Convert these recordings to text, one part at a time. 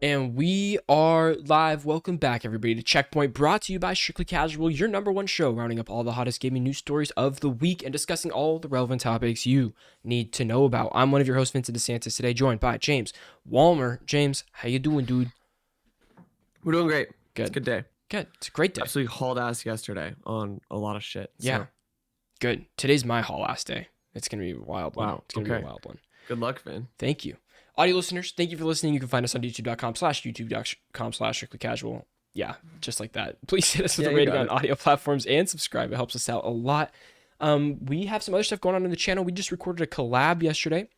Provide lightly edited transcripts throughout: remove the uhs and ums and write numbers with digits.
And we are live. Welcome back, everybody, to Checkpoint, brought to you by Strictly Casual, your number one show, rounding up all the hottest gaming news stories of the week and discussing all the relevant topics you need to know about. I'm one of your hosts, Vincent DeSantis, today joined by James Walmer. James, how you doing, dude? We're doing great. Good. It's a good day. Good. It's a great day. Absolutely hauled ass yesterday on a lot of shit. Yeah. So. Good. Today's my haul ass day. It's going to be a wild one. Wow. It's going to be a wild one. Good luck, Vin. Thank you. Audio listeners, thank you for listening. You can find us on youtube.com/strictlycasual. Yeah, just like that. Please hit us with a rating on audio platforms and subscribe. It helps us out a lot. We have some other stuff going on in the channel. We just recorded a collab yesterday.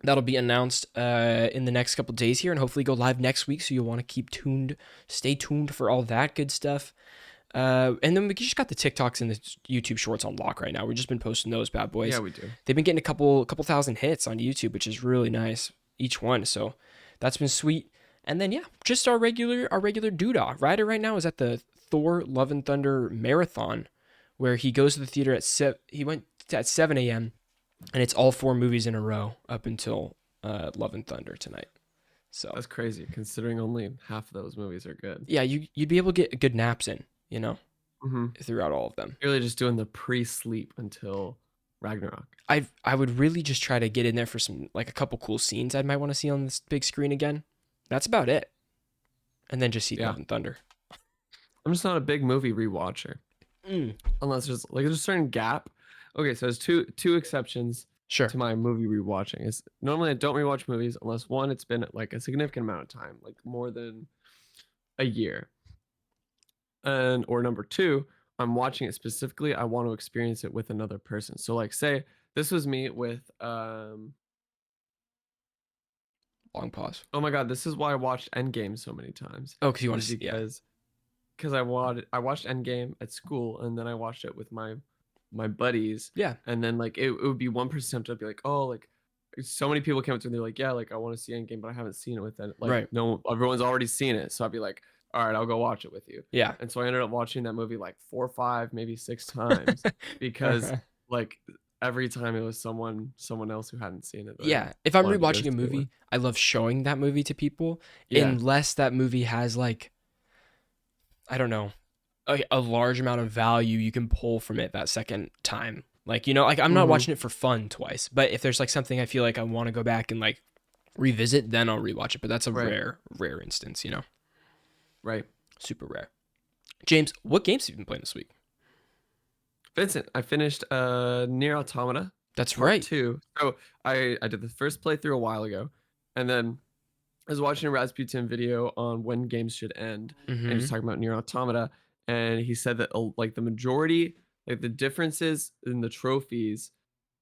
That'll be announced in the next couple days here and hopefully go live next week. So you'll want to keep tuned. Stay tuned for all that good stuff. And then we just got the TikToks and the YouTube shorts on lock right now. We've just been posting those bad boys. Yeah, we do. They've been getting a couple thousand hits on YouTube, which is really nice, each one. So that's been sweet. And then yeah, just our regular doodah. Ryder right now is at the Thor Love and Thunder marathon, where he goes to the theater at he went at 7 a.m. and it's all 4 movies in a row up until Love and Thunder tonight. So that's crazy, considering only half of those movies are good. Yeah, you'd be able to get good naps in, you know, throughout all of them. You're really just doing the pre-sleep until Ragnarok. I would really just try to get in there for some, like, a couple cool scenes I might want to see on this big screen again. That's about it. And then just see Love and Thunder. I'm just not a big movie rewatcher. Unless there's a certain gap. Okay, so there's two exceptions to my movie rewatching. Is normally I don't rewatch movies unless one, it's been like a significant amount of time, like more than a year. Or number 2, I'm watching it specifically, I want to experience it with another person. So like say this was me with long pause. Oh my god, this is why I watched Endgame so many times. Oh, because you want to see because I watched Endgame at school and then I watched it with my buddies. Yeah. And then like it would be one person to be like, oh, like so many people came up to me, they're like, yeah, like I want to see Endgame, but I haven't seen it with it. Like no, everyone's already seen it. So I'd be like, all right, I'll go watch it with you. Yeah. And so I ended up watching that movie like 4 or 5, maybe 6 times because like every time it was someone else who hadn't seen it. Yeah. If I'm rewatching a movie, I love showing that movie to people unless that movie has like, I don't know, a large amount of value you can pull from it that second time. Like, you know, like I'm not watching it for fun twice, but if there's like something I feel like I want to go back and like revisit, then I'll rewatch it. But that's a rare instance, you know? Right. Super rare. James, what games have you been playing this week? Vincent, I finished Nier Automata. That's right. 2. So I did the first playthrough a while ago, and then I was watching a Rasputin video on when games should end, and he was talking about Nier Automata, and he said that like the majority, like the differences in the trophies,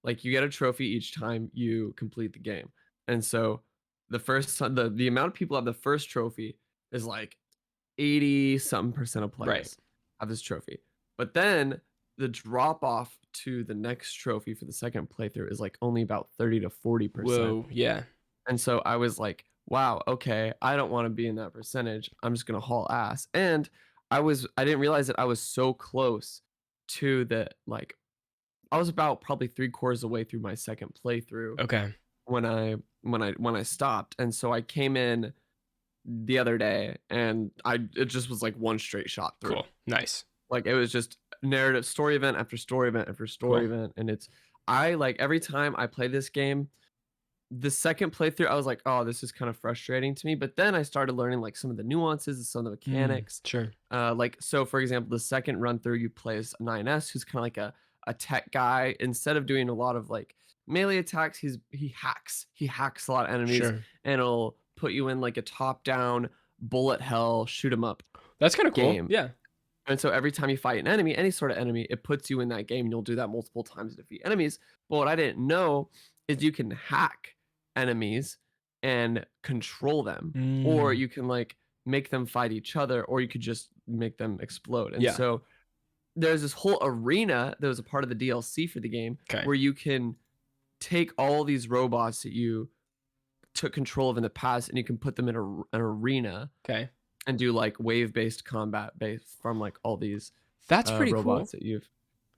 like you get a trophy each time you complete the game, and so the first the amount of people have the first trophy is like 80-something% of players have this trophy, but then the drop off to the next trophy for the second playthrough is like only about 30 to 40%. Whoa, yeah. And so I was like, wow, okay, I don't want to be in that percentage. I'm just gonna haul ass. And I didn't realize that I was so close to the like I was about probably 3/4 of the way through my second playthrough. Okay. When I stopped. And so I came in the other day and it just was like one straight shot through. Cool. Nice. Like it was just narrative story event after story event after story event, and I like every time I play this game, the second playthrough I was like, oh, this is kind of frustrating to me, but then I started learning like some of the nuances and some of the mechanics. Like so for example, the second run through you play as 9S, who's kind of like a tech guy. Instead of doing a lot of like melee attacks, he hacks a lot of enemies, and it'll put you in like a top down bullet hell shoot 'em up. That's kind of cool. Yeah. And so every time you fight an enemy, any sort of enemy, it puts you in that game, and you'll do that multiple times to defeat enemies. But what I didn't know is you can hack enemies and control them, or you can like make them fight each other, or you could just make them explode. And so there's this whole arena that was a part of the DLC for the game where you can take all these robots that you took control of in the past, and you can put them in an arena. And do like wave-based combat based from like all these that's pretty robots cool that you've.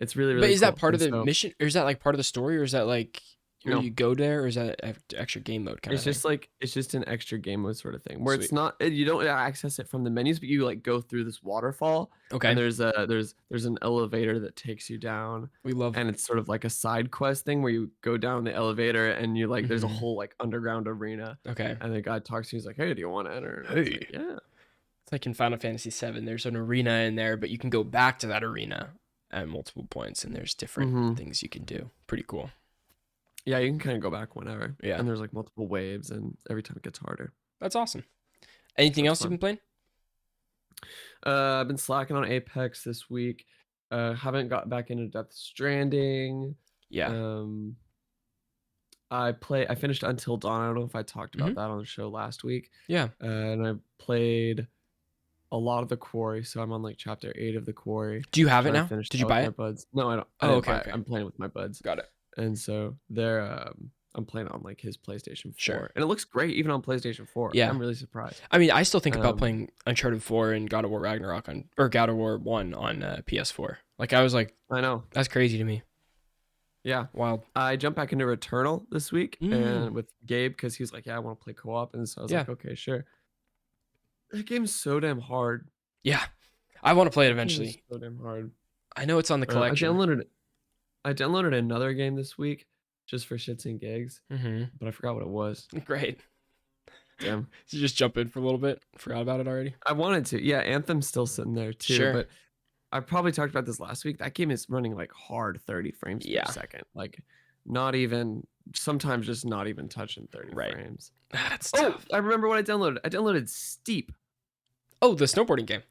It's really but is cool. That part of the mission, or is that like part of the story, or is that like or No. you go there, or is that extra game mode kind It's of thing? just like it's just an extra game mode sort of thing where it's Sweet. not you don't access it from the menus, but you like go through this waterfall and Okay. there's an elevator that takes you down, We love. and it's sort of like a side quest thing where you go down the elevator and you like there's a Mhm. whole like underground arena, Okay. and the guy talks to you, he's like, hey, do you want to enter? And I was Hey. like, yeah. It's like in Final Fantasy VII. There's an arena in there, but you can go back to that arena at multiple points, and there's different Hmm. things you can do. Pretty cool. Yeah, you can kind of go back whenever. Yeah. And there's like multiple waves, and every time it gets harder. That's awesome. Anything else Fun. you've been playing? I've been slacking on Apex this week. Haven't got back into Death Stranding. Yeah. I finished Until Dawn. I don't know if I talked about that on the show last week. Yeah. And I played a lot of The Quarry, so I'm on like chapter 8 of The Quarry. Do you have it I now? finished Did you that with buy my it? buds. No, I don't. I Oh, didn't okay, buy it. okay. I'm playing with my buds. Got it. And so they're I'm playing on like his PlayStation 4. Sure. And it looks great even on PlayStation 4. Yeah. I'm really surprised. I mean, I still think about playing Uncharted 4 and God of War Ragnarok or God of War 1 on PS4. Like, I was like, I know. that's crazy to me. Yeah. Wild. I jumped back into Returnal this week and with Gabe because he's like, yeah, I want to play co-op. And so I was like, okay, sure. That game's so damn hard. Yeah. I want to play it eventually. So damn hard. I know it's on the collection. I downloaded another game this week just for shits and gigs, but I forgot what it was. Great. Damn. Did you just jump in for a little bit? Forgot about it already? I wanted to. Yeah, Anthem's still sitting there too. Sure. But I probably talked about this last week. That game is running like hard 30 frames per second. Like not even, sometimes just not even touching 30 frames. That's tough. I remember what I downloaded. I downloaded Steep. Oh, the snowboarding game.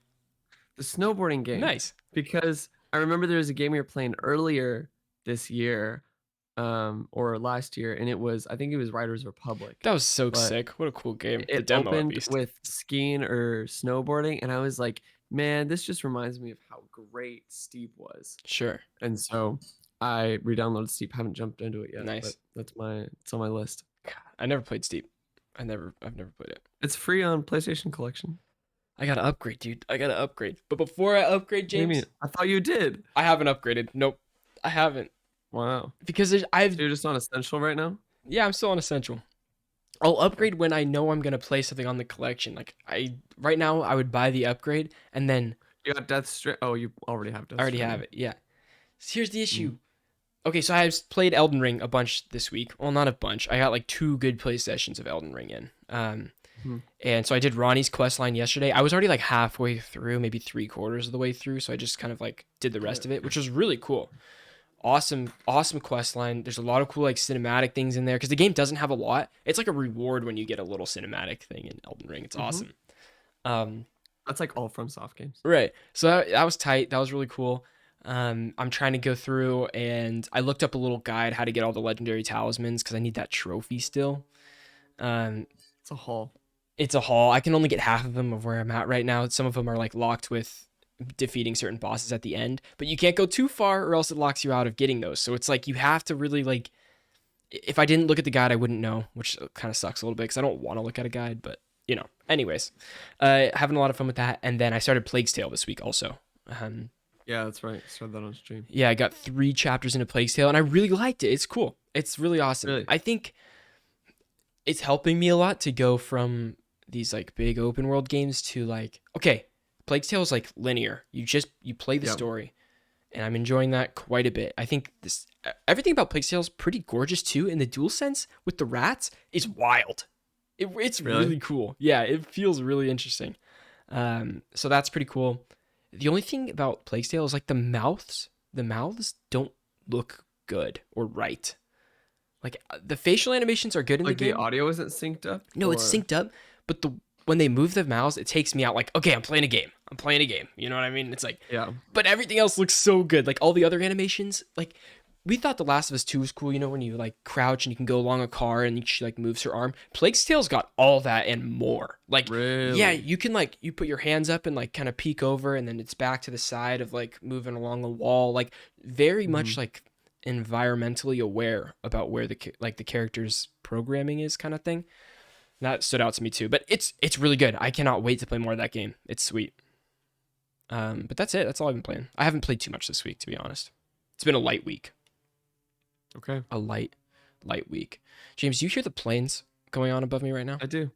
The snowboarding game. Nice. Because I remember there was a game we were playing earlier this year, or last year, and I think it was Riders Republic. That was so sick. What a cool game. It demo opened with skiing or snowboarding, and I was like, man, this just reminds me of how great Steep was. Sure. And so I re-downloaded Steep. Haven't jumped into it yet. Nice. But it's on my list. I never played Steep. I've never played it. It's free on PlayStation Collection. I gotta upgrade, dude. I gotta upgrade. But before I upgrade, James, I thought you did. I haven't upgraded. Nope, I haven't. Wow. Because So you're just on Essential right now? Yeah, I'm still on Essential. I'll upgrade when I know I'm gonna play something on the collection. Like right now, I would buy the upgrade and then. You got Death Stranding. Oh, you already have Death Stranding. I already have it. Yeah. So here's the issue. Okay, so I've played Elden Ring a bunch this week. Well, not a bunch. I got like 2 good play sessions of Elden Ring in. And so I did Ronnie's quest line yesterday. I was already like halfway through, maybe 3/4 of the way through. So I just kind of like did the rest of it, which was really cool. Awesome quest line. There's a lot of cool like cinematic things in there because the game doesn't have a lot. It's like a reward when you get a little cinematic thing in Elden Ring. It's awesome. That's like all from soft games. Right. So that was tight. That was really cool. I'm trying to go through and I looked up a little guide how to get all the legendary talismans because I need that trophy still. It's a haul. It's a haul. I can only get half of them of where I'm at right now. Some of them are like locked with defeating certain bosses at the end, but you can't go too far or else it locks you out of getting those. So it's like you have to really like, if I didn't look at the guide, I wouldn't know, which kind of sucks a little bit because I don't want to look at a guide, but you know, anyways, having a lot of fun with that. And then I started Plague's Tale this week also. Yeah, that's right. Started that on stream. Yeah, I got 3 chapters into Plague's Tale and I really liked it. It's cool. It's really awesome. Really? I think it's helping me a lot to go from these like big open world games to like, okay, Plague's Tale is like linear. You play the story, and I'm enjoying that quite a bit. I think everything about Plague's Tale is pretty gorgeous too. In the dual sense with the rats is wild. It's really cool. Yeah, it feels really interesting. So that's pretty cool. The only thing about Plague's Tale is like the mouths don't look good or right. Like the facial animations are good in the game. Like the audio isn't synced up? No, it's synced up, but when they move the mouths, it takes me out like, okay, I'm playing a game. You know what I mean? It's like, yeah. But everything else looks so good. Like all the other animations, like we thought The Last of Us 2 was cool, you know, when you like crouch and you can go along a car and she like moves her arm. Plague's Tale's got all that and more. Like, really? Yeah, you can like, you put your hands up and like kind of peek over and then it's back to the side of like moving along the wall. Like very much like environmentally aware about where the character's programming is kind of thing. That stood out to me too, but it's really good. I cannot wait to play more of that game. It's sweet. But that's it. That's all I've been playing. I haven't played too much this week, to be honest. It's been a light week. Okay. A light light week. James, do you hear the planes going on above me right now? I do.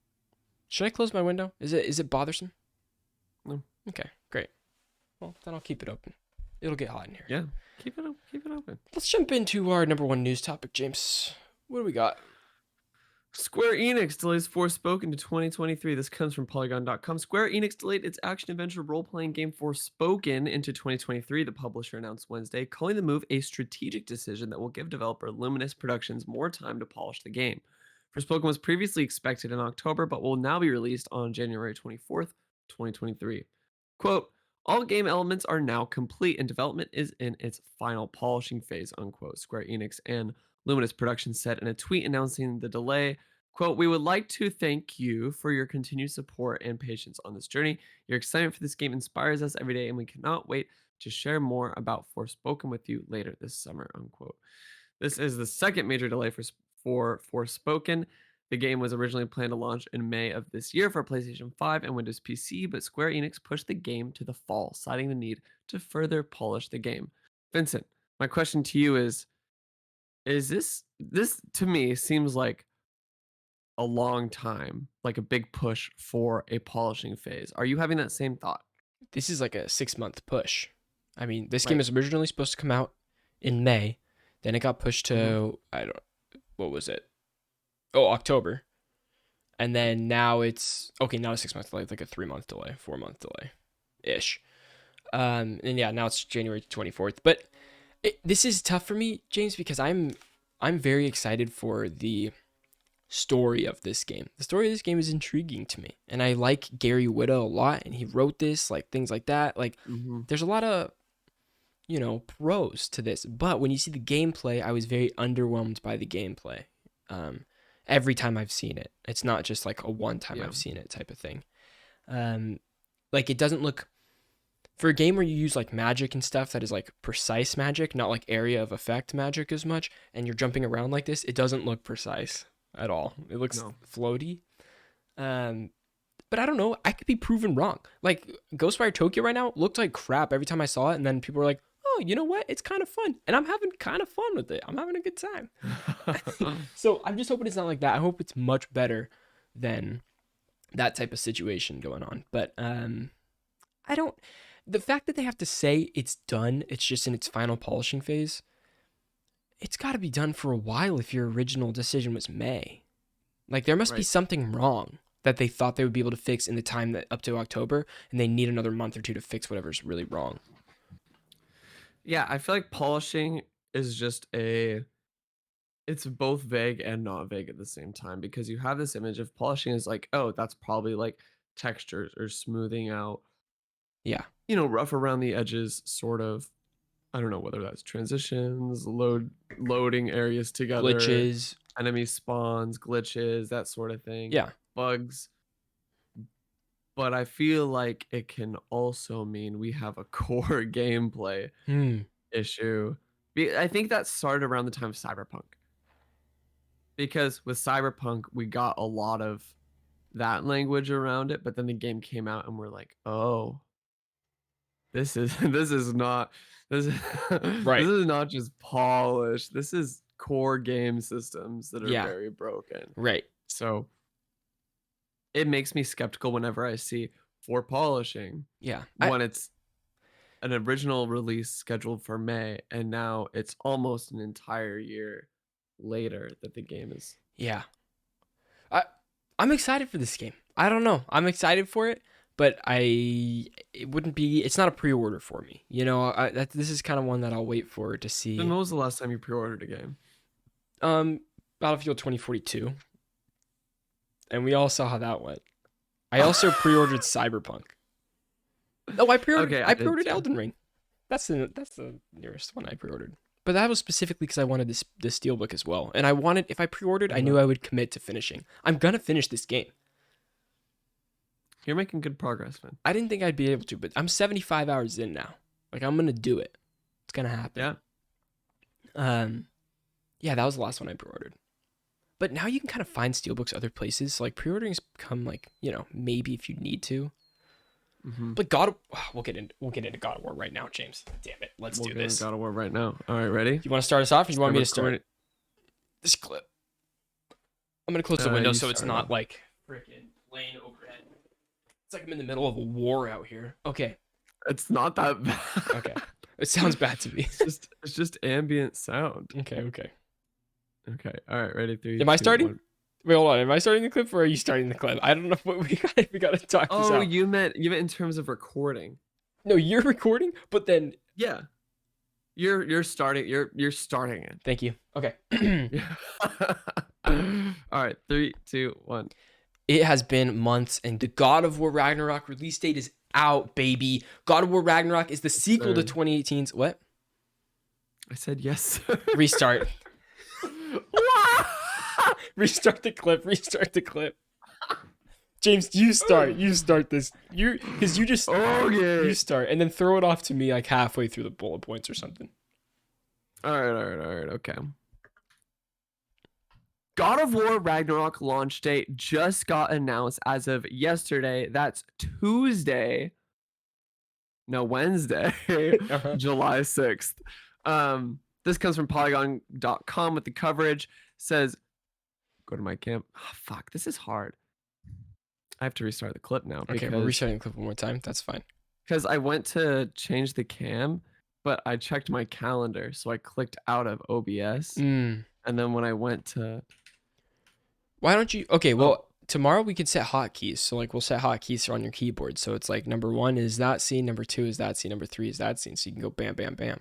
Should I close my window? Is it bothersome? No. Okay, great. Well, then I'll keep it open. It'll get hot in here. Yeah, keep it open. Let's jump into our number one news topic, James. What do we got? Square Enix delays Forspoken to 2023. This comes from Polygon.com. Square Enix delayed its action-adventure role-playing game Forspoken into 2023, the publisher announced Wednesday, calling the move a strategic decision that will give developer Luminous Productions more time to polish the game. Forspoken was previously expected in October, but will now be released on January 24th, 2023. Quote, all game elements are now complete and development is in its final polishing phase, unquote, Square Enix and Luminous Productions said in a tweet announcing the delay, quote, we would like to thank you for your continued support and patience on this journey. Your excitement for this game inspires us every day, and we cannot wait to share more about Forspoken with you later this summer, unquote. This is the second major delay for Forspoken. The game was originally planned to launch in May of this year for PlayStation 5 and Windows PC, but Square Enix pushed the game to the fall, citing the need to further polish the game. Vincent, my question to you is this to me seems like a long time, like a big push for a polishing phase. Are you having that same thought? This is like a 6-month push. I mean, this Right. game is originally supposed to come out in May. Then it got pushed to, what was it? Oh, October. And then now it's, okay, not a 6-month delay, like a 3-month delay, 4-month delay-ish. And yeah, now it's January 24th. But this is tough for me, James, because I'm very excited for the story of this game. The story of this game is intriguing to me. And I like Gary Whitta a lot, and he wrote this, like things like that. Like there's a lot of, pros to this. But when you see the gameplay, I was very underwhelmed by the gameplay. Every time I've seen it. It's not just like a one time I've seen it type of thing. Like it doesn't look, for a game where you use like magic and stuff that is like precise magic, not like area of effect magic as much, and you're jumping around like this, it doesn't look precise at all. It looks floaty. But I don't know. I could be proven wrong. Like Ghostwire Tokyo right now looked like crap every time I saw it, and then people were like, oh, you know what? It's kind of fun. And I'm having kind of fun with it. I'm having a good time. So I'm just hoping it's not like that. I hope it's much better than that type of situation going on. But the fact that they have to say it's done, it's just in its final polishing phase, it's got to be done for a while if your original decision was May. Like there must be something wrong that they thought they would be able to fix in the time that up to October, and they need another month or two to fix whatever's really wrong. Yeah, I feel like polishing is just it's both vague and not vague at the same time, because you have this image of polishing is like, oh, that's probably like textures or smoothing out. Yeah. Rough around the edges, sort of. I don't know whether that's transitions, loading areas together, Glitches, enemy spawns, glitches, that sort of thing. Yeah. Bugs. But I feel like it can also mean we have a core gameplay issue. I think that started around the time of Cyberpunk. Because with Cyberpunk, we got a lot of that language around it, but then the game came out and we're like, oh, this is not this is not just polished. This is core game systems that are very broken. Right. So it makes me skeptical whenever I see for polishing. Yeah. When it's an original release scheduled for May, and now it's almost an entire year later that the game is. Yeah. I'm excited for this game. I don't know. I'm excited for it, but it's not a pre-order for me. This is kind of one that I'll wait for to see. When was the last time you pre-ordered a game? Battlefield 2042. And we all saw how that went. I also pre-ordered Cyberpunk. Oh, I pre-ordered Elden Ring. That's the nearest one I pre-ordered. But that was specifically because I wanted this Steelbook as well. And if I pre-ordered, I knew I would commit to finishing. I'm going to finish this game. You're making good progress, man. I didn't think I'd be able to, but I'm 75 hours in now. Like, I'm going to do it. It's going to happen. Yeah. Yeah, that was the last one I pre-ordered. But now you can kind of find Steelbooks other places. So like pre-ordering's become like, maybe if you need to. But we'll get into God of War right now, James. Damn it. Let's do this. God of War right now. All right, ready? You want to start us off or you want me to start? this clip. I'm gonna close the window so it's not off. like freaking playing overhead. It's like I'm in the middle of a war out here. Okay. It's not that bad. Okay. It sounds bad to me. It's just ambient sound. Okay. Okay. All right. Ready? 3. Am I 2, starting? 1. Wait, hold on. Am I starting the clip or are you starting the clip? I don't know what we gotta talk this out. Oh, you meant in terms of recording. No, you're recording, but then Yeah. You're starting it. thank you. Okay. All right, 3, 2, 1. It has been months and the God of War Ragnarok release date is out, baby. God of War Ragnarok is the sequel to 2018's what? I said yes, sir. Restart. Restart the clip. James, you start this. Because you just Okay. you start and then throw it off to me like halfway through the bullet points or something. All right, okay. God of War Ragnarok launch date just got announced as of yesterday. That's Wednesday, July 6th. This comes from Polygon.com with the coverage. Says, go to my cam. Oh, fuck, this is hard. I have to restart the clip now. Okay, we're restarting the clip one more time. That's fine. Because I went to change the cam, but I checked my calendar, so I clicked out of OBS. And then when I went to... Why don't you... Okay, well, tomorrow we can set hotkeys. So, like, we'll set hotkeys on your keyboard. So it's like, number 1 is that scene, number 2 is that scene, number 3 is that scene. So you can go bam, bam, bam.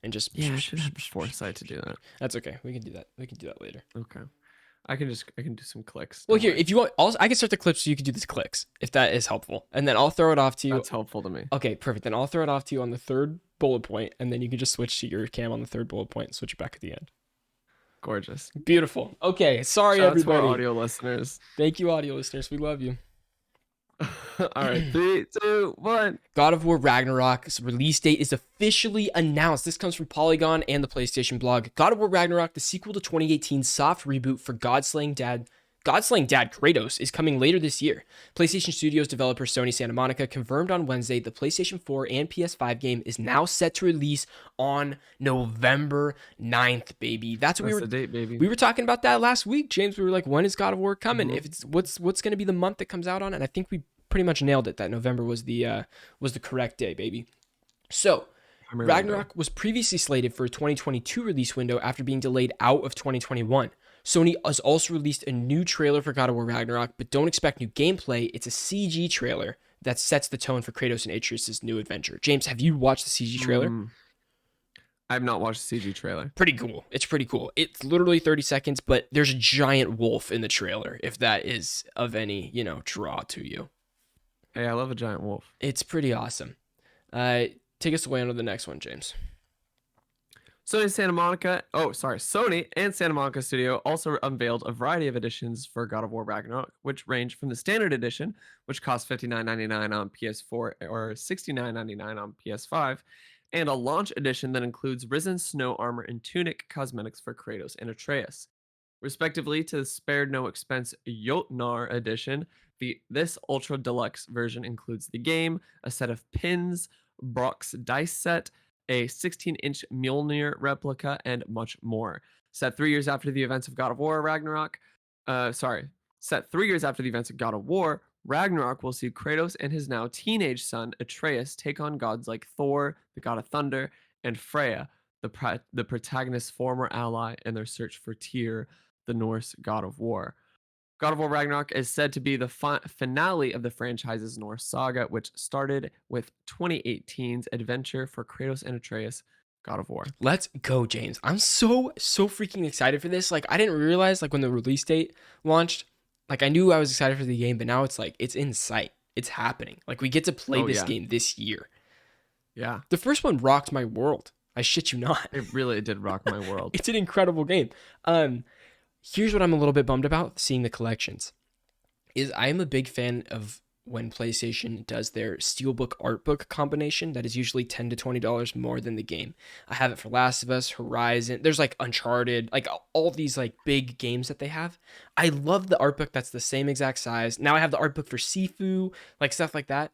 And just... Yeah, I should have foresight to do that. That's okay. We can do that. We can do that later. Okay. I can do some clicks. Well, here, if you want... Also, I can start the clip so you can do these clicks, if that is helpful. And then I'll throw it off to you. That's helpful to me. Okay, perfect. Then I'll throw it off to you on the 3rd bullet point, and then you can just switch to your cam on the 3rd bullet point and switch it back at the end. Gorgeous. Beautiful. Okay, sorry, Shout everybody. out to our audio listeners. Thank you, audio listeners. We love you. All right, 3, 2, 1. God of War Ragnarok's release date is officially announced. This comes from Polygon and the PlayStation blog. God of War Ragnarok, the sequel to 2018's soft reboot for God-slaying dad Kratos, is coming later this year. PlayStation Studios developer Sony Santa Monica confirmed on Wednesday the PlayStation 4 and PS5 game is now set to release on November 9th, baby. That's the date, baby. We were talking about that last week, James. We were like, when is God of War coming? If it's what's going to be the month that comes out on? And I think we pretty much nailed it. That November was the correct day, baby. So Ragnarok was previously slated for a 2022 release window after being delayed out of 2021. Sony has also released a new trailer for God of War Ragnarok, but don't expect new gameplay. It's a CG trailer that sets the tone for Kratos and Atreus' new adventure. James, have you watched the CG trailer? I have not watched the CG trailer. Pretty cool. It's pretty cool. It's literally 30 seconds, but there's a giant wolf in the trailer, if that is of any, draw to you. Hey, I love a giant wolf. It's pretty awesome. Take us away on to the next one, James. Sony and Santa Monica Studio also unveiled a variety of editions for God of War Ragnarok, which range from the standard edition, which costs $59.99 on PS4 or $69.99 on PS5, and a launch edition that includes risen snow armor and tunic cosmetics for Kratos and Atreus. Respectively, to the spared no expense Jotnar edition, this ultra deluxe version includes the game, a set of pins, Brock's dice set, a 16-inch Mjolnir replica, and much more. Set 3 years after the events of God of War, Ragnarok will see Kratos and his now teenage son Atreus take on gods like Thor, the god of thunder, and Freya, the protagonist's former ally, in their search for Tyr, the Norse god of war. God of War Ragnarok is said to be the finale of the franchise's Norse saga, which started with 2018's adventure for Kratos and Atreus, God of War. Let's go, James. I'm so freaking excited for this. Like, I didn't realize, like, when the release date launched, like, I knew I was excited for the game, but now it's like, it's in sight. It's happening. Like, we get to play this game this year. Yeah. The first one rocked my world. I shit you not. It really did rock my world. It's an incredible game. Here's what I'm a little bit bummed about seeing the collections is I am a big fan of when PlayStation does their Steelbook Artbook combination that is usually $10 to $20 more than the game. I have it for Last of Us, Horizon. There's like Uncharted, like all these like big games that they have. I love the artbook that's the same exact size. Now I have the artbook for Sifu, like stuff like that.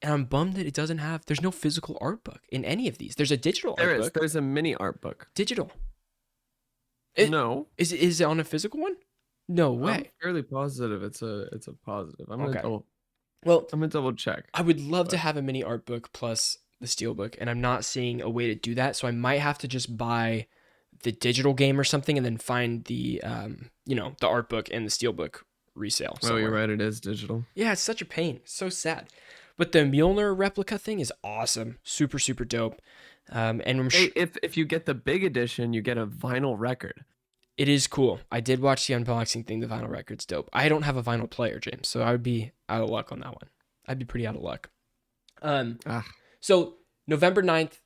And I'm bummed that there's no physical artbook in any of these. There's a digital artbook. There's a mini artbook. Digital. No. Is it on a physical one? No way. I'm fairly positive it's a positive. Okay. Well, I'm gonna double check. I would love to have a mini art book plus the steelbook, and I'm not seeing a way to do that, so I might have to just buy the digital game or something, and then find the the art book and the steelbook resale somewhere. Oh, you're right. It is digital. Yeah, it's such a pain. It's so sad. But the Mjolnir replica thing is awesome. Super, super dope. And if you get the big edition, you get a vinyl record. It is cool. I did watch the unboxing thing. The vinyl record's dope. I don't have a vinyl player, James, so I would be out of luck on that one. I'd be pretty out of luck. So November 9th,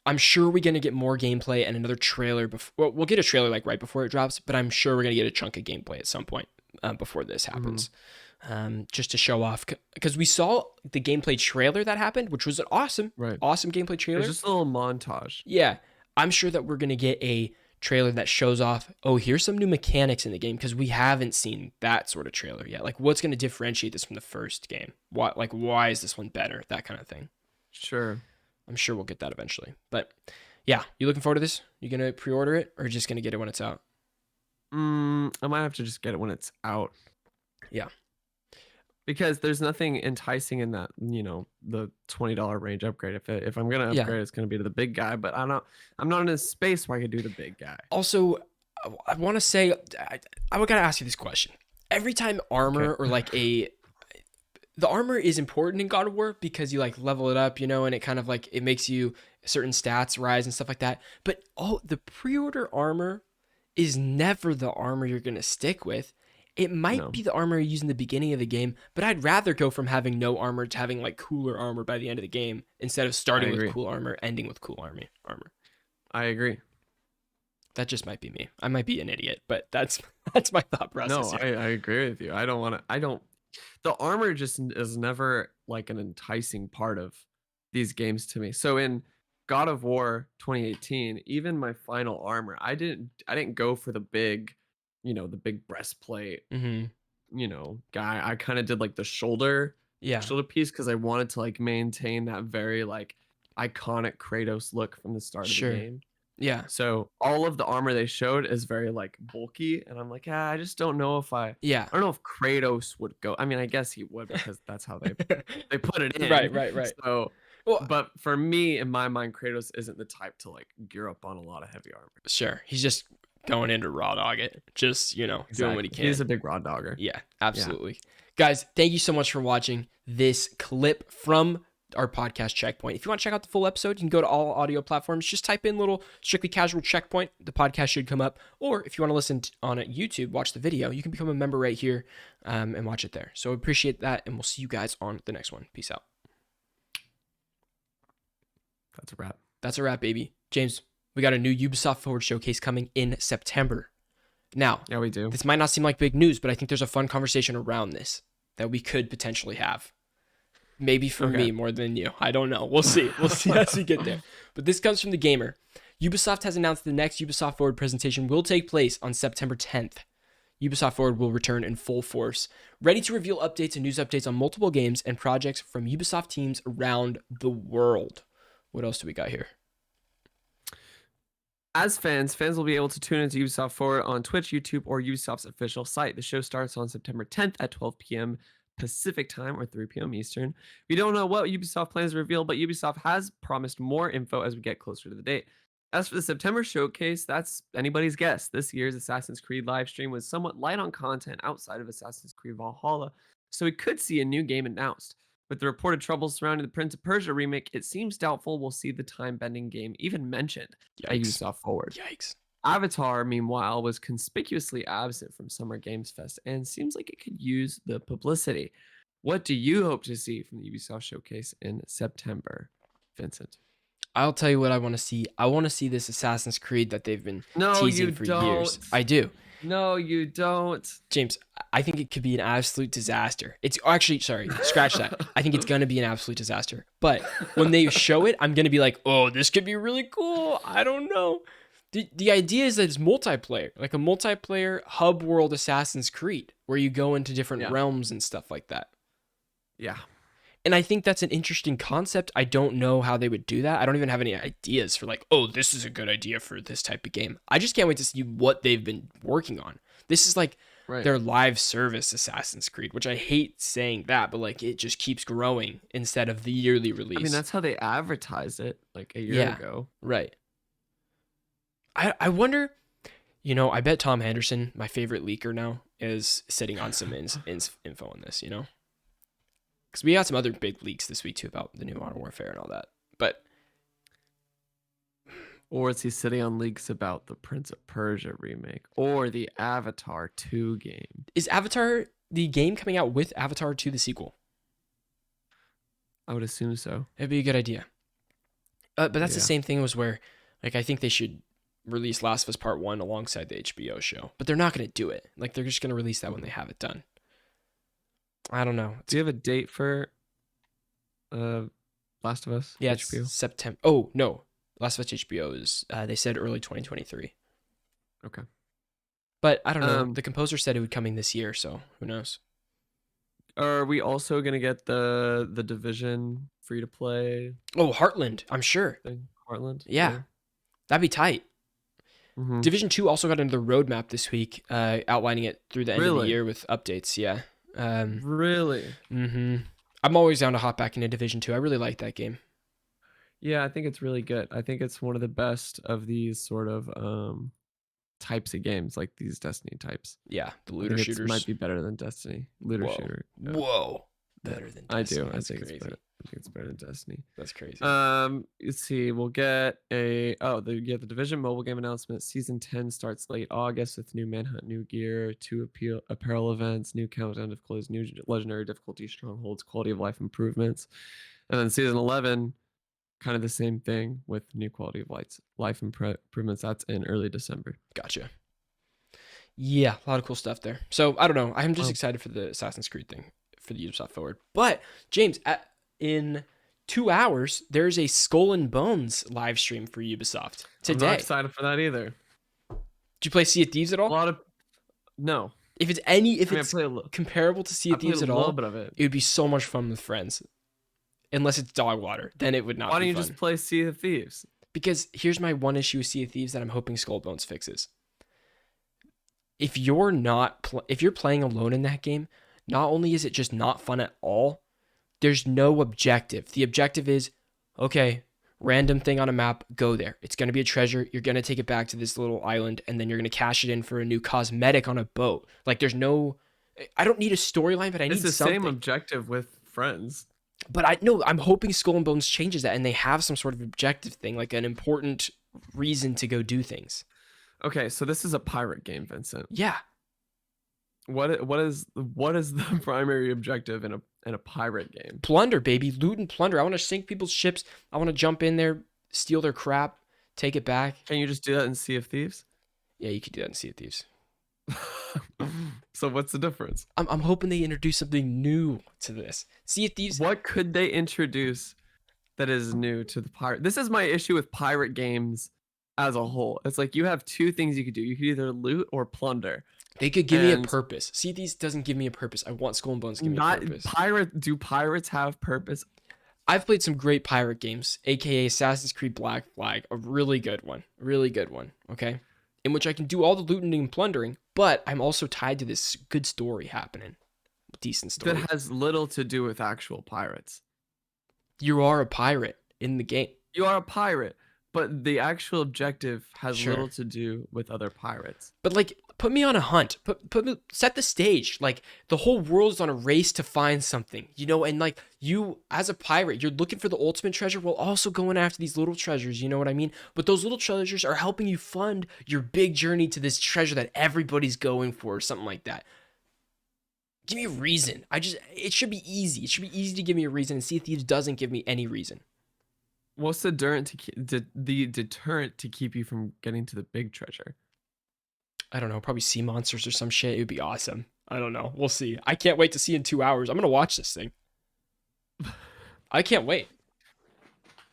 I'm sure we're going to get more gameplay and another trailer. We'll get a trailer like right before it drops, but I'm sure we're going to get a chunk of gameplay at some point before this happens. Just to show off, because we saw the gameplay trailer that happened, which was an awesome gameplay trailer. It's just a little montage. Yeah, I'm sure that we're going to get a trailer that shows off, oh, here's some new mechanics in the game, because we haven't seen that sort of trailer yet. Like, what's going to differentiate this from the first game? Why is this one better? That kind of thing. Sure. I'm sure we'll get that eventually. But yeah, you looking forward to this? You going to pre-order it, or just going to get it when it's out? I might have to just get it when it's out. Yeah. Because there's nothing enticing in that, the $20 range upgrade. If I'm gonna upgrade, it's gonna be to the big guy. But I'm not in a space where I could do the big guy. Also, I want to say, I gotta ask you this question. Every time armor or the armor is important in God of War because you level it up, and it kind of it makes you certain stats rise and stuff like that. But the pre-order armor is never the armor you're gonna stick with. It might be the armor you use in the beginning of the game, but I'd rather go from having no armor to having cooler armor by the end of the game instead of starting with cool armor, ending with cool armor. I agree. That just might be me. I might be an idiot, but that's my thought process. No, I agree with you. The armor just is never an enticing part of these games to me. So in God of War 2018, even my final armor, I didn't go for the big, the big breastplate, guy. I kind of did the shoulder piece because I wanted to maintain that very iconic Kratos look from the start of the game. Yeah. So all of the armor they showed is very bulky, and I'm I just don't know if I don't know if Kratos would go. I mean, I guess he would because that's how they put it in. Right. So, but for me, in my mind, Kratos isn't the type to gear up on a lot of heavy armor. Sure, he's just going in to raw dog it, just doing what he can. He's a big raw dogger. Yeah, absolutely. Guys, thank you so much for watching this clip from our podcast Checkpoint. If you want to check out the full episode, you can go to all audio platforms, just type in little Strictly Casual Checkpoint, the podcast should come up. Or if you want to listen on YouTube, watch the video, you can become a member right here and watch it there. So appreciate that, and we'll see you guys on the next one. Peace out. That's a wrap, baby. James, we got a new Ubisoft Forward showcase coming in September. Now, yeah, we do. This might not seem like big news, but I think there's a fun conversation around this that we could potentially have. Maybe for me more than you. I don't know. We'll see. We'll see as we get there. But this comes from The Gamer. Ubisoft has announced the next Ubisoft Forward presentation will take place on September 10th. Ubisoft Forward will return in full force, ready to reveal updates and news updates on multiple games and projects from Ubisoft teams around the world. What else do we got here? As fans will be able to tune into Ubisoft Forward on Twitch, YouTube, or Ubisoft's official site. The show starts on September 10th at 12 p.m. Pacific time or 3 p.m. Eastern. We don't know what Ubisoft plans to reveal, but Ubisoft has promised more info as we get closer to the date. As for the September showcase, that's anybody's guess. This year's Assassin's Creed livestream was somewhat light on content outside of Assassin's Creed Valhalla, so we could see a new game announced. With the reported troubles surrounding the Prince of Persia remake, it seems doubtful we'll see the time-bending game even mentioned at Ubisoft Forward. Yikes. Avatar, meanwhile, was conspicuously absent from Summer Games Fest and seems like it could use the publicity. What do you hope to see from the Ubisoft showcase in September, Vincent? I'll tell you what I want to see. I want to see this Assassin's Creed that they've been teasing for years. I do. No, you don't. James, I think it could be an absolute disaster. It's actually, sorry, scratch that. I think it's going to be an absolute disaster. But when they show it, I'm going to be like, oh, this could be really cool. I don't know. The idea is that it's multiplayer, like a multiplayer hub world Assassin's Creed, where you go into different realms and stuff like that. Yeah. And I think that's an interesting concept. I don't know how they would do that. I don't even have any ideas for like, oh, this is a good idea for this type of game. I just can't wait to see what they've been working on. This is like their live service Assassin's Creed, which I hate saying that, but like it just keeps growing instead of the yearly release. I mean, that's how they advertised it like a year ago. Right. I wonder, you know, I bet Tom Henderson, my favorite leaker now, is sitting on some info on this, you know? Because we got some other big leaks this week too about the new Modern Warfare and all that. But or is he sitting on leaks about the Prince of Persia remake or the Avatar 2 game? Is Avatar the game coming out with Avatar 2 the sequel? I would assume so. It'd be a good idea. But that's the same thing as where, like, I think they should release Last of Us Part 1 alongside the HBO show. But they're not going to do it. Like, they're just going to release that when they have it done. I don't know. Do you have a date for Last of Us? Yeah, HBO? it's September. Oh, no. Last of Us HBO is, they said early 2023. Okay. But I don't know. The composer said it would come in this year, so who knows? Are we also going to get the Division free to play? Oh, Heartland, I'm sure. Heartland? Yeah. That'd be tight. Mm-hmm. Division 2 also got into the roadmap this week, outlining it through the end of the year with updates. Yeah. Really? Mm-hmm. I'm always down to hop back into Division 2. I really like that game. Yeah, I think it's really good. I think it's one of the best of these sort of types of games, like these Destiny types. Yeah, the looter shooters might be better than Destiny. Looter shooter. Yeah. Whoa. Better than Destiny. I do. That's I think crazy. it's better. I think it's better than Destiny. That's crazy. Let's see. We'll get the Division mobile game announcement. Season 10 starts late August with new Manhunt, new gear, 2 apparel events, new countdown difficulties, new legendary difficulty strongholds, quality of life improvements, and then season 11, kind of the same thing with new quality of life improvements. That's in early December. Gotcha. Yeah, a lot of cool stuff there. So I don't know. I'm just excited for the Assassin's Creed thing for the Ubisoft Forward. But James, in 2 hours, there's a Skull and Bones live stream for Ubisoft today. I'm not excited for that either. Did you play Sea of Thieves at all? No. If it's comparable to Sea of Thieves at all, it would be so much fun with friends. Unless it's dog water, then it would not. Why don't you just play Sea of Thieves? Because here's my one issue with Sea of Thieves that I'm hoping Skull and Bones fixes. If you're playing alone in that game, not only is it just not fun at all, there's no objective. The objective is, okay, random thing on a map, go there. It's going to be a treasure. You're going to take it back to this little island, and then you're going to cash it in for a new cosmetic on a boat. Like, there's no... I don't need a storyline, but I need something. It's the same objective with friends. But I'm hoping Skull and Bones changes that, and they have some sort of objective thing, like an important reason to go do things. Okay, so this is a pirate game, Vincent. Yeah. What is the primary objective in a pirate game? Plunder, baby, loot and plunder. I want to sink people's ships. I want to jump in there, steal their crap, take it back. Can you just do that in Sea of Thieves? Yeah, you could do that in Sea of Thieves. So what's the difference? I'm hoping they introduce something new to this. Sea of Thieves. What could they introduce that is new to the pirate? This is my issue with pirate games as a whole. It's like you have two things you could do. You could either loot or plunder. They could give me a purpose. Sea of Thieves doesn't give me a purpose. I want Skull and Bones to give me a purpose. Do pirates have purpose? I've played some great pirate games, aka Assassin's Creed Black Flag, a really good one. Okay? In which I can do all the looting and plundering, but I'm also tied to this good story happening. Decent story. That has little to do with actual pirates. You are a pirate in the game. You are a pirate, but the actual objective has little to do with other pirates. But like, put me on a hunt. Set the stage. Like, the whole world is on a race to find something, you know. And like, you as a pirate, you're looking for the ultimate treasure while also going after these little treasures. You know what I mean? But those little treasures are helping you fund your big journey to this treasure that everybody's going for, or something like that. Give me a reason. It should be easy. It should be easy to give me a reason. And Sea of Thieves doesn't give me any reason. What's the deterrent to keep you from getting to the big treasure? I don't know, probably sea monsters or some shit. It would be awesome. I don't know. We'll see. I can't wait to see in 2 hours. I'm going to watch this thing. I can't wait.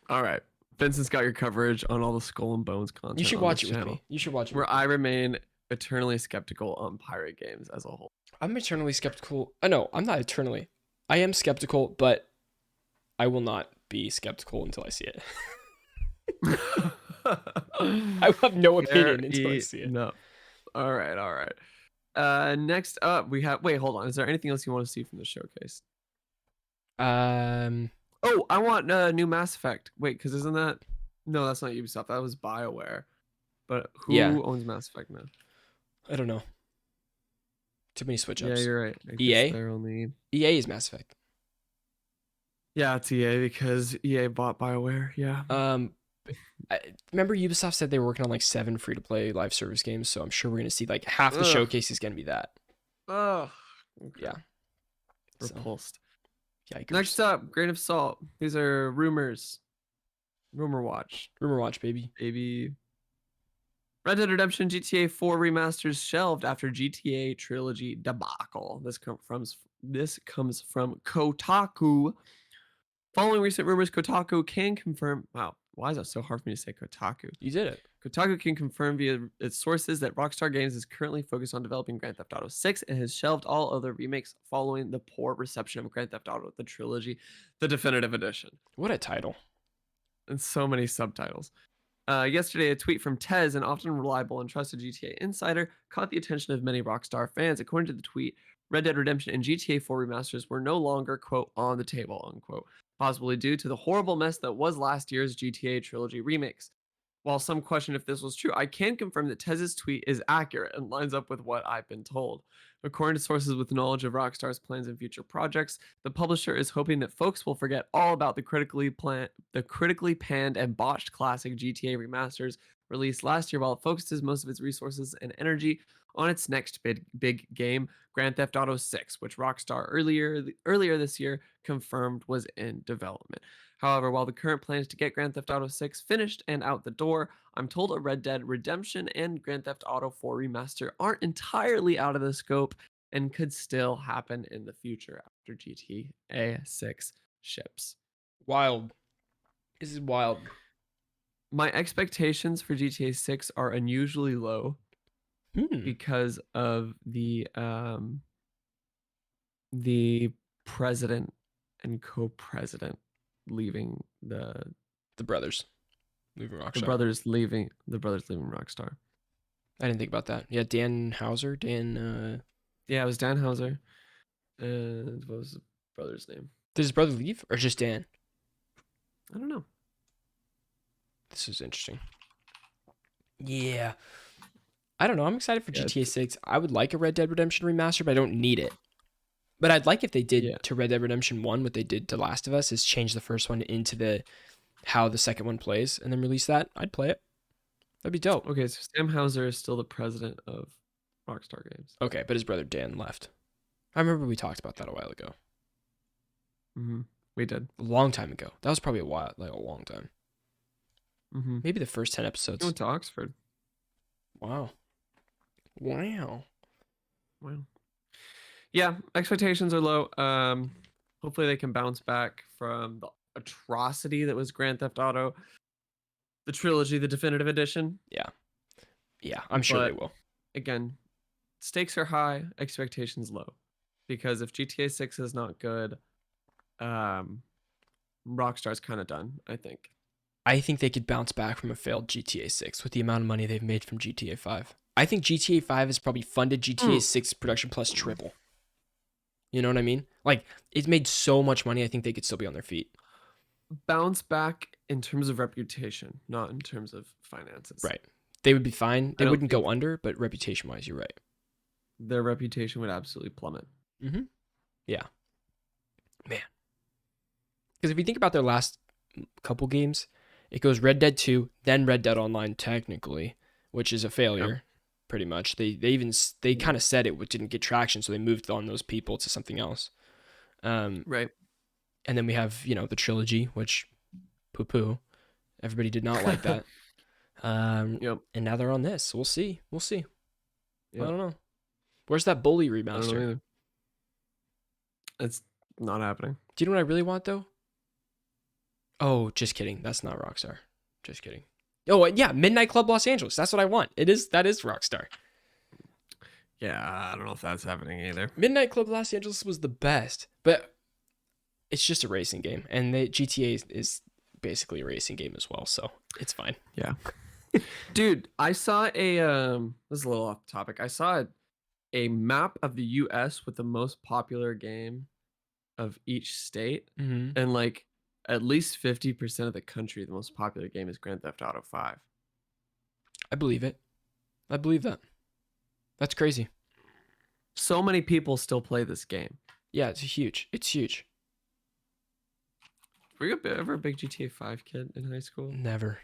All right. Vincent's got your coverage on all the Skull and Bones content. You should watch it with me. You should watch it. Where I remain eternally skeptical on pirate games as a whole. I'm eternally skeptical. No, I'm not eternally. I am skeptical, but I will not be skeptical until I see it. I will have no opinion until I see it. No. All right. Next up, we have. Wait, hold on. Is there anything else you want to see from the showcase? Oh, I want new Mass Effect. Wait, because isn't that? No, that's not Ubisoft. That was BioWare. But who owns Mass Effect now? I don't know. Too many switch ups. Yeah, you're right. EA. They're only... EA is Mass Effect. Yeah, it's EA because EA bought BioWare. Yeah. I remember Ubisoft said they were working on like 7 free-to-play live service games, so I'm sure we're gonna see like half the showcase is gonna be that. Oh, okay. Yeah. Repulsed. Yikers. Next up, grain of salt. These are rumors. Rumor watch. Rumor watch, baby. Red Dead Redemption GTA 4 remasters shelved after GTA trilogy debacle. This comes from Kotaku. Following recent rumors, Kotaku can confirm. Wow, why is that so hard for me to say Kotaku? You did it. Kotaku can confirm via its sources that Rockstar Games is currently focused on developing Grand Theft Auto 6 and has shelved all other remakes following the poor reception of Grand Theft Auto: The Trilogy, the Definitive Edition. What a title. And so many subtitles. Yesterday, a tweet from Tez, an often reliable and trusted GTA insider, caught the attention of many Rockstar fans. According to the tweet, Red Dead Redemption and GTA 4 remasters were no longer, quote, on the table, unquote, possibly due to the horrible mess that was last year's GTA trilogy remakes. While some question if this was true, I can confirm that Tez's tweet is accurate and lines up with what I've been told. According to sources with knowledge of Rockstar's plans and future projects, the publisher is hoping that folks will forget all about the critically panned and botched classic GTA remasters released last year, while it focuses most of its resources and energy on its next big game, Grand Theft Auto 6, which Rockstar earlier this year confirmed was in development. However, while the current plan is to get Grand Theft Auto 6 finished and out the door, I'm told a Red Dead Redemption and Grand Theft Auto 4 remaster aren't entirely out of the scope and could still happen in the future after GTA 6 ships. Wild. This is wild. My expectations for GTA 6 are unusually low because of the president and co-president leaving the brothers leaving Rockstar. The brothers leaving Rockstar. I didn't think about that. Yeah, Dan Houser. Yeah, it was Dan Houser. And what was his brother's name? Did his brother leave or just Dan? I don't know. This is interesting. Yeah. I don't know. I'm excited for GTA 6. I would like a Red Dead Redemption remaster, but I don't need it. But I'd like if they did to Red Dead Redemption 1 what they did to Last of Us, is change the first one into how the second one plays and then release that. I'd play it. That'd be dope. Okay, so Sam Houser is still the president of Rockstar Games. Okay, but his brother Dan left. I remember we talked about that a while ago. Mm-hmm. We did. A long time ago. That was probably a long time. Mm-hmm. Maybe the first 10 episodes. He went to Oxford. Wow. Yeah, expectations are low. Hopefully they can bounce back from the atrocity that was Grand Theft Auto, the trilogy, the definitive edition. Yeah, I'm sure they will. Again, stakes are high, expectations low. Because if GTA 6 is not good, Rockstar's kind of done, I think. I think they could bounce back from a failed GTA 6 with the amount of money they've made from GTA 5. I think GTA 5 has probably funded GTA 6 production plus triple. You know what I mean? Like, it's made so much money, I think they could still be on their feet. Bounce back in terms of reputation, not in terms of finances. Right. They would be fine. They wouldn't go under, but reputation-wise, you're right. Their reputation would absolutely plummet. Mm-hmm. Yeah. Man. Because if you think about their last couple games, it goes Red Dead 2, then Red Dead Online, technically, which is a failure, pretty much. They kind of said it didn't get traction, so they moved on those people to something else. Right. And then we have, the trilogy, which poo-poo. Everybody did not like that. And now they're on this. We'll see. Yep. I don't know. Where's that Bully remaster? I don't know either. It's not happening. Do you know what I really want, though? Oh, just kidding. That's not Rockstar. Just kidding. Oh, yeah, Midnight Club Los Angeles. That's what I want. That is Rockstar. Yeah, I don't know if that's happening either. Midnight Club Los Angeles was the best. But it's just a racing game, and the GTA is basically a racing game as well, so it's fine. Yeah. Dude, I saw a this is a little off topic. I saw a map of the US with the most popular game of each state, Mm-hmm. and like at least 50% of the country, the most popular game is Grand Theft Auto 5. I believe it. I believe that. That's crazy. So many people still play this game. Yeah, it's huge. It's huge. Were you ever a big GTA 5 kid in high school? Never.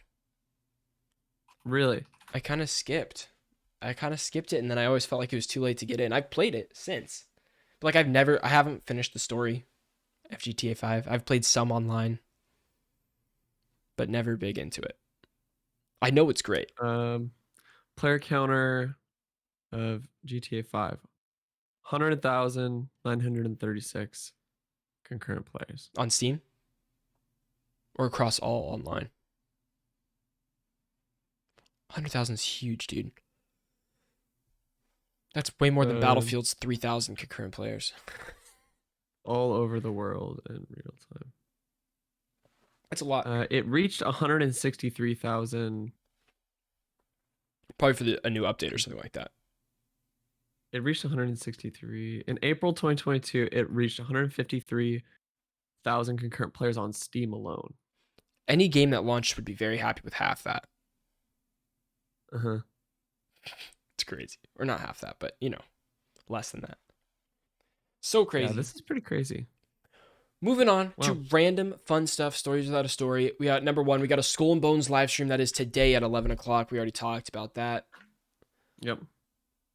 Really? I kind of skipped it, and then I always felt like it was too late to get in. I've played it since, but like I haven't finished the story of GTA 5. I've played some online, but never big into it. I know it's great. Player counter of GTA 5, 100,936 concurrent players. On Steam or across all online. 100,000 is huge, dude. That's way more than Battlefield's 3,000 concurrent players. All over the world in real time. That's a lot. It reached 163,000. Probably for a new update or something like that. It reached 163. In April 2022, it reached 153,000 concurrent players on Steam alone. Any game that launched would be very happy with half that. Uh-huh. It's crazy. Or not half that, but, less than that. So crazy. Yeah, this is pretty crazy. Moving on to random fun stuff, stories without a story. We got number 1, we got a Skull and Bones live stream that is today at 11 o'clock. We already talked about that. Yep.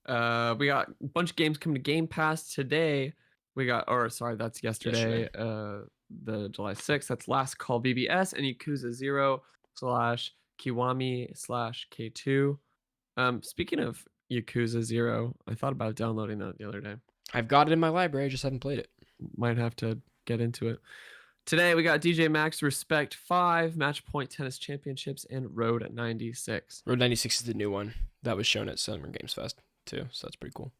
We got a bunch of games coming to Game Pass today. That's yesterday. The July 6th. That's Last Call BBS and Yakuza 0 / Kiwami / K2. Speaking of Yakuza 0, I thought about downloading that the other day. I've got it in my library. I just haven't played it. Might have to get into it. Today we got DJ Max Respect 5, Match Point Tennis Championships, and Road 96. Road 96 is the new one that was shown at Summer Games Fest too, so that's pretty cool.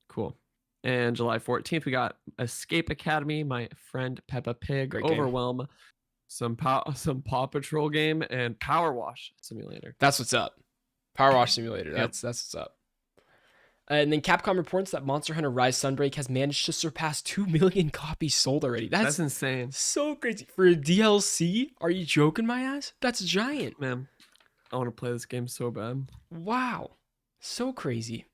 Cool. And July 14th we got Escape Academy, My Friend Peppa Pig, Great Overwhelm, game. Some Paw Patrol game, and Power Wash Simulator. That's what's up. Power Wash Simulator. That's what's up. And then Capcom reports that Monster Hunter Rise Sunbreak has managed to surpass 2 million copies sold already. That's insane. So crazy. For a DLC? Are you joking my ass? That's giant. Man, I want to play this game so bad. Wow. So crazy.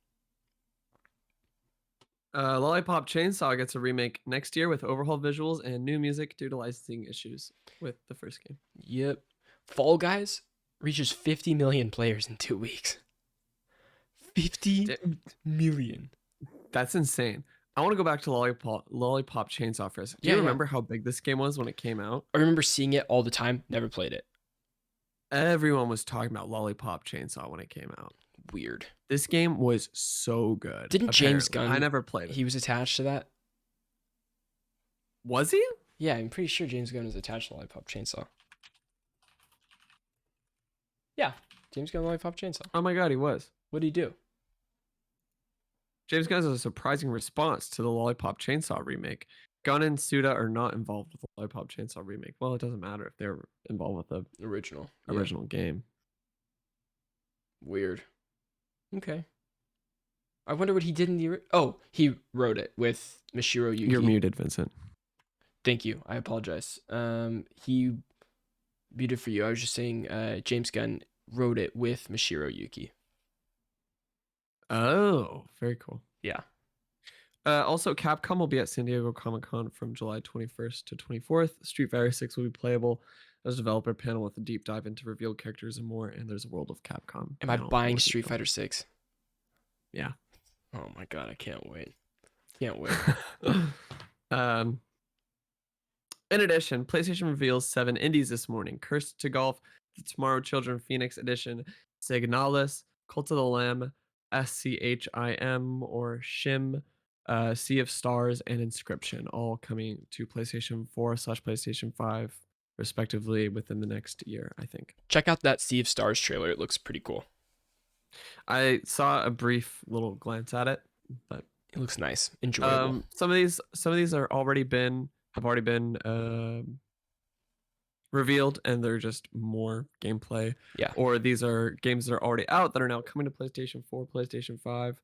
Lollipop Chainsaw gets a remake next year with overhauled visuals and new music due to licensing issues with the first game. Yep. Fall Guys reaches 50 million players in 2 weeks. 50 million. That's insane. I want to go back to Lollipop Chainsaw for a second. Do you remember how big this game was when it came out? I remember seeing it all the time. Never played it. Everyone was talking about Lollipop Chainsaw when it came out. Weird. This game was so good. Didn't James Gunn? I never played it. He was attached to that. Was he? Yeah, I'm pretty sure James Gunn was attached to Lollipop Chainsaw. Yeah, James Gunn Lollipop Chainsaw. Oh my god, he was. What did he do? James Gunn has a surprising response to the Lollipop Chainsaw remake. Gunn and Suda are not involved with the Lollipop Chainsaw remake. Well, it doesn't matter if they're involved with the original game. Weird. Okay. I wonder what he did in the... he wrote it with Michiru Yuki. You're muted, Vincent. Thank you. I apologize. He muted for you. I was just saying James Gunn wrote it with Michiru Yuki. Oh, very cool. Yeah. Also, Capcom will be at San Diego Comic-Con from July 21st to 24th. Street Fighter 6 will be playable. There's a developer panel with a deep dive into revealed characters and more, and there's a World of Capcom. Am I buying Street Fighter 6? Yeah. Oh my god, I can't wait. Can't wait. In addition, PlayStation reveals 7 indies this morning. Cursed to Golf, The Tomorrow Children Phoenix Edition, Signalis, Cult of the Lamb, SCHIM or Shim, Sea of Stars, and Inscription, all coming to PlayStation 4 / PlayStation 5, respectively, within the next year, I think. Check out that Sea of Stars trailer. It looks pretty cool. I saw a brief little glance at it, but it looks nice, enjoyable. Some of these are already been have already been revealed, and they're just more gameplay. Yeah. Or these are games that are already out that are now coming to PlayStation 4, PlayStation 5,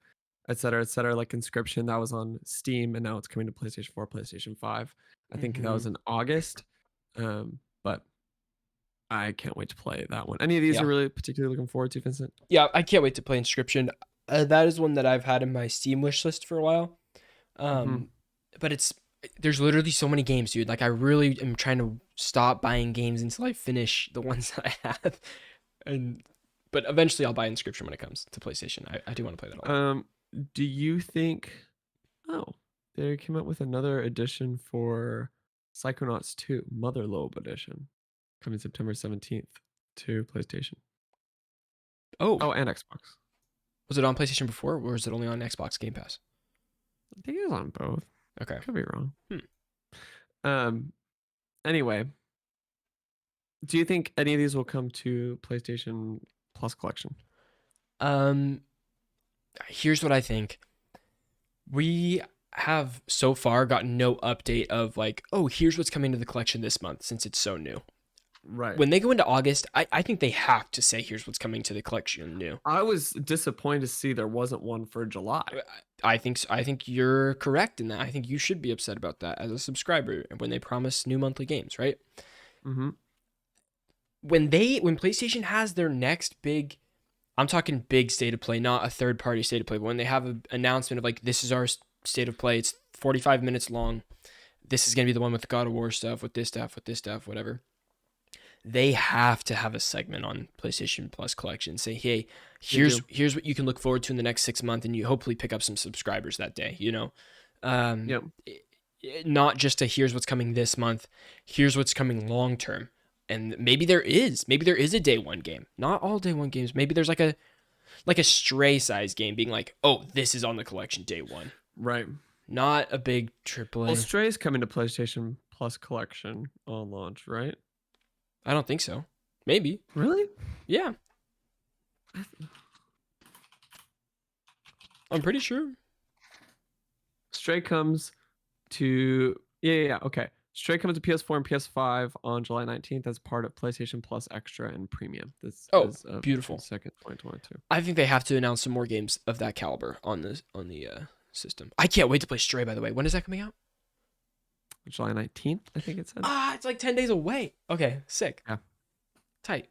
etc., etc. Like Inscription, that was on Steam, and now it's coming to PlayStation 4, PlayStation 5. I think that was in August. But I can't wait to play that one. Any of these are really particularly looking forward to, Vincent? Yeah, I can't wait to play Inscription. That is one that I've had in my Steam wish list for a while. But there's literally so many games, dude. Like I really am trying to stop buying games until I finish the ones that I have. But eventually I'll buy Inscription when it comes to PlayStation. I do want to play that a lot. Do you think they came out with another edition for Psychonauts 2, Motherlobe edition, coming September 17th to PlayStation. Oh, and Xbox. Was it on PlayStation before, or was it only on Xbox Game Pass? I think it was on both. Okay. Could be wrong. Anyway, do you think any of these will come to PlayStation Plus Collection? Here's what I think. We have so far gotten no update of like, oh, here's what's coming to the collection this month since it's so new. Right. When they go into August, I think they have to say, here's what's coming to the collection new. I was disappointed to see there wasn't one for July. I think you're correct in that. I think you should be upset about that as a subscriber when they promise new monthly games, right? Mm-hmm. When PlayStation has their next big, I'm talking big state of play, not a third party state of play, but when they have an announcement of like, this is our state of play, it's 45 minutes long. This is going to be the one with the God of War stuff, with this stuff, whatever. They have to have a segment on PlayStation Plus Collection. Say, hey, here's what you can look forward to in the next 6 months, and you hopefully pick up some subscribers that day, you know? Yep. Not just a here's what's coming this month, here's what's coming long term. And maybe there is a day one game. Not all day one games. Maybe there's like a Stray size game being like, oh, this is on the collection day one. Right. Not a big AAA. Well, Stray's coming to PlayStation Plus Collection on launch, right? I don't think so. Maybe. Really? Yeah. I'm pretty sure. Stray comes to okay. Stray comes to PS4 and PS5 on July 19th as part of PlayStation Plus Extra and Premium. This is beautiful. 2nd, 2022. I think they have to announce some more games of that caliber on the system. I can't wait to play Stray, by the way. When is that coming out? July 19th, I think it said. It's like 10 days away. Okay, sick. Yeah. Tight.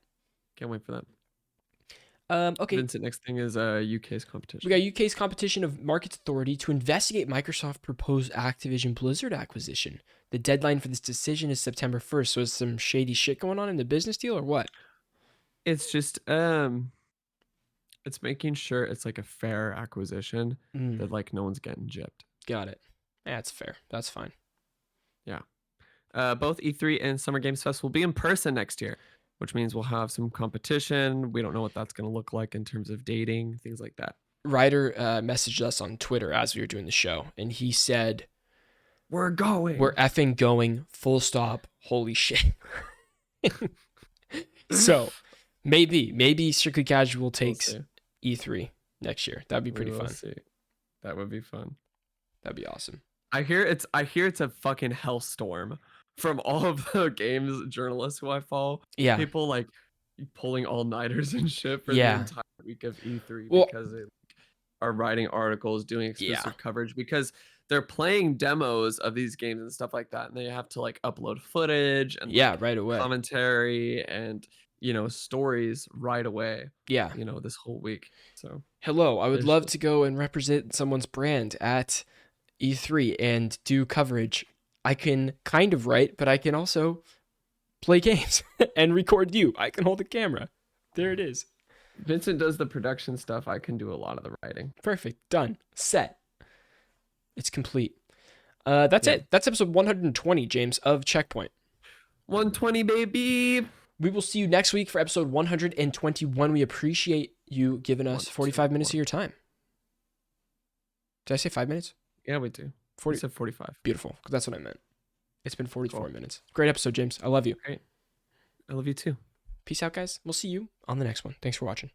Can't wait for that. Okay. Vincent, next thing is UK's competition. We got UK's competition of Markets Authority to investigate Microsoft proposed Activision Blizzard acquisition. The deadline for this decision is September 1st. So is some shady shit going on in the business deal or what? It's just it's making sure it's like a fair acquisition that like no one's getting gypped. Got it. Yeah, that's fair. That's fine. Yeah. Both E3 and Summer Games Fest will be in person next year, which means we'll have some competition. We don't know what that's going to look like in terms of dating, things like that. Ryder messaged us on Twitter as we were doing the show, and he said, We're effing going, full stop, holy shit. So, maybe Strictly Casual takes E3 next year. That'd be pretty fun. See. That would be fun. That'd be awesome. I hear it's a fucking hellstorm from all of the games journalists who I follow. Yeah. People like pulling all-nighters and shit for the entire week of E3 because they are writing articles, doing exclusive coverage because they're playing demos of these games and stuff like that, and they have to like upload footage and right away, commentary and stories right away. Yeah. This whole week. So hello, I would love to go and represent someone's brand at E3 and do coverage. I can kind of write, but I can also play games and record you. I can hold the camera. There it is. Vincent does the production stuff. I can do a lot of the writing. Perfect. Done. Set. It's complete. That's it. That's episode 120, James, of Checkpoint. 120, baby. We will see you next week for episode 121. We appreciate you giving us 45 minutes of your time. Did I say 5 minutes? Yeah, we do. 40. You said 45. Beautiful. That's what I meant. It's been 44 minutes. Great episode, James. I love you. Great. I love you too. Peace out, guys. We'll see you on the next one. Thanks for watching.